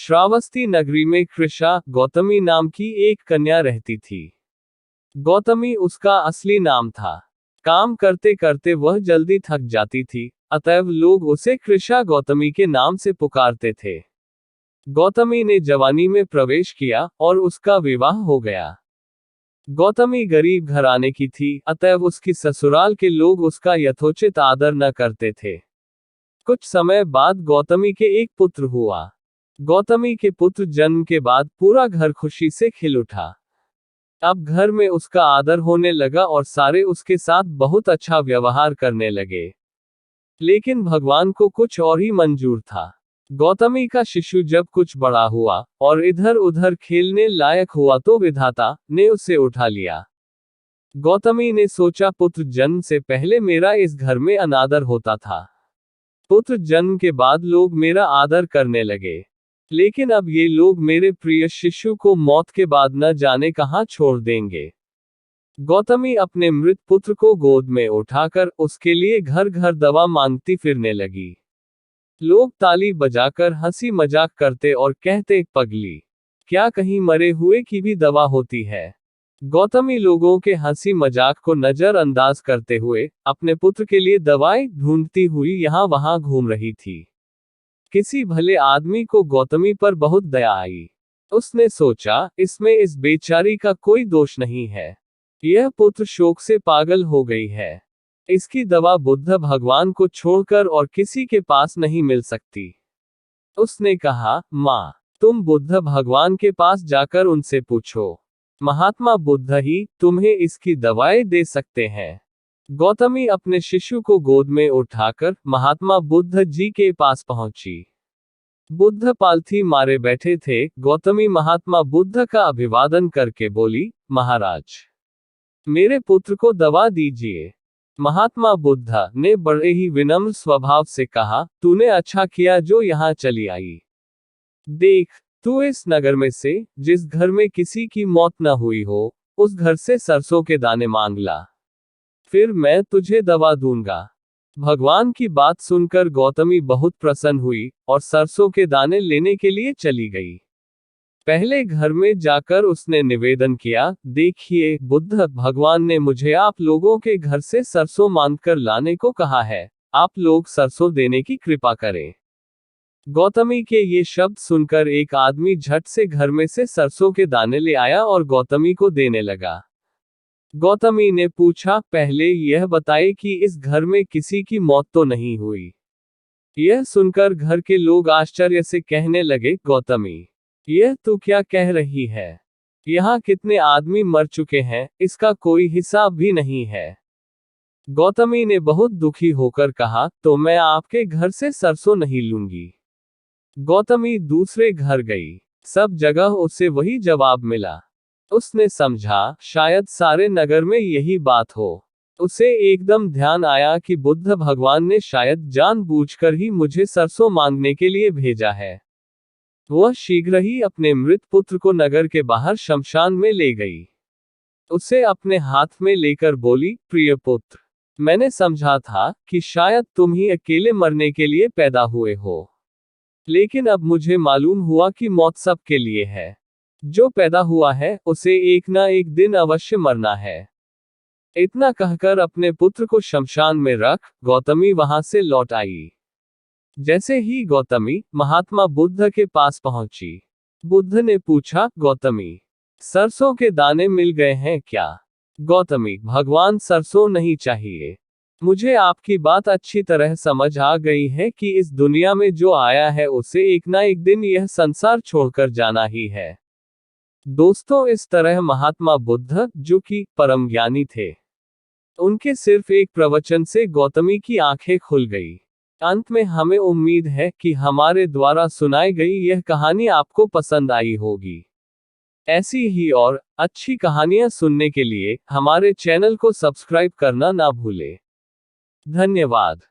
श्रावस्ती नगरी में कृषा गौतमी नाम की एक कन्या रहती थी। गौतमी उसका असली नाम था। काम करते करते वह जल्दी थक जाती थी, अतएव लोग उसे कृषा गौतमी के नाम से पुकारते थे। गौतमी ने जवानी में प्रवेश किया और उसका विवाह हो गया। गौतमी गरीब घराने की थी, अतएव उसकी ससुराल के लोग उसका यथोचित आदर न करते थे। कुछ समय बाद गौतमी के एक पुत्र हुआ। गौतमी के पुत्र जन्म के बाद पूरा घर खुशी से खिल उठा। अब घर में उसका आदर होने लगा और सारे उसके साथ बहुत अच्छा व्यवहार करने लगे। लेकिन भगवान को कुछ और ही मंजूर था। गौतमी का शिशु जब कुछ बड़ा हुआ और इधर उधर खेलने लायक हुआ तो विधाता ने उसे उठा लिया। गौतमी ने सोचा, पुत्र जन्म से पहले मेरा इस घर में अनादर होता था। पुत्र जन्म के बाद लोग मेरा आदर करने लगे, लेकिन अब ये लोग मेरे प्रिय शिशु को मौत के बाद न जाने कहां छोड़ देंगे। गौतमी अपने मृत पुत्र को गोद में उठाकर उसके लिए घर घर दवा मांगती फिरने लगी। लोग ताली बजाकर हंसी मजाक करते और कहते, पगली, क्या कहीं मरे हुए की भी दवा होती है। गौतमी लोगों के हंसी मजाक को नजरअंदाज करते हुए अपने पुत्र के लिए दवाई ढूंढती हुई यहां वहां घूम रही थी। किसी भले आदमी को गौतमी पर बहुत दया आई। उसने सोचा, इसमें इस बेचारी का कोई दोष नहीं है। यह पुत्र शोक से पागल हो गई है। इसकी दवा बुद्ध भगवान को छोड़कर और किसी के पास नहीं मिल सकती। उसने कहा, माँ, तुम बुद्ध भगवान के पास जाकर उनसे पूछो। महात्मा बुद्ध ही तुम्हें इसकी दवाएं दे सकते हैं। गौतमी अपने शिशु को गोद में उठाकर महात्मा बुद्ध जी के पास पहुंची। बुद्ध पालथी मारे बैठे थे। गौतमी महात्मा बुद्ध का अभिवादन करके बोली, महाराज, मेरे पुत्र को दवा दीजिए। महात्मा बुद्ध ने बड़े ही विनम्र स्वभाव से कहा, तूने अच्छा किया जो यहाँ चली आई। देख, तू इस नगर में से जिस घर में किसी की मौत न हुई हो, उस घर से सरसों के दाने मांग ला, फिर मैं तुझे दवा दूंगा। भगवान की बात सुनकर गौतमी बहुत प्रसन्न हुई और सरसों के दाने लेने के लिए चली गई। पहले घर में जाकर उसने निवेदन किया, देखिए बुद्ध भगवान ने मुझे आप लोगों के घर से सरसों मांगकर लाने को कहा है। आप लोग सरसों देने की कृपा करें। गौतमी के ये शब्द सुनकर एक आदमी झट से घर में से सरसों के दाने ले आया और गौतमी को देने लगा। गौतमी ने पूछा, पहले यह बताए कि इस घर में किसी की मौत तो नहीं हुई। यह सुनकर घर के लोग आश्चर्य से कहने लगे, गौतमी, यह तू क्या कह रही है। यहाँ कितने आदमी मर चुके हैं, इसका कोई हिसाब भी नहीं है। गौतमी ने बहुत दुखी होकर कहा, तो मैं आपके घर से सरसों नहीं लूंगी। गौतमी दूसरे घर गई। सब जगह उसे वही जवाब मिला। उसने समझा, शायद सारे नगर में यही बात हो। उसे एकदम ध्यान आया कि बुद्ध भगवान ने शायद जानबूझकर ही मुझे सरसों मांगने के लिए भेजा है। वह शीघ्र ही अपने मृत पुत्र को नगर के बाहर शमशान में ले गई। उसे अपने हाथ में लेकर बोली, प्रिय पुत्र, मैंने समझा था कि शायद तुम ही अकेले मरने के लिए पैदा हुए हो, लेकिन अब मुझे मालूम हुआ कि मौत सबके लिए है। जो पैदा हुआ है उसे एक ना एक दिन अवश्य मरना है। इतना कहकर अपने पुत्र को शमशान में रख गौतमी वहां से लौट आई। जैसे ही गौतमी महात्मा बुद्ध के पास पहुंची, बुद्ध ने पूछा, गौतमी, सरसों के दाने मिल गए हैं क्या। गौतमी, भगवान सरसों नहीं चाहिए। मुझे आपकी बात अच्छी तरह समझ आ गई है कि इस दुनिया में जो आया है उसे एक ना एक दिन यह संसार छोड़कर जाना ही है। दोस्तों, इस तरह महात्मा बुद्ध, जो कि परम ज्ञानी थे, उनके सिर्फ एक प्रवचन से गौतमी की आंखें खुल गई। अंत में हमें उम्मीद है कि हमारे द्वारा सुनाई गई यह कहानी आपको पसंद आई होगी। ऐसी ही और अच्छी कहानियां सुनने के लिए हमारे चैनल को सब्सक्राइब करना ना भूलें। धन्यवाद।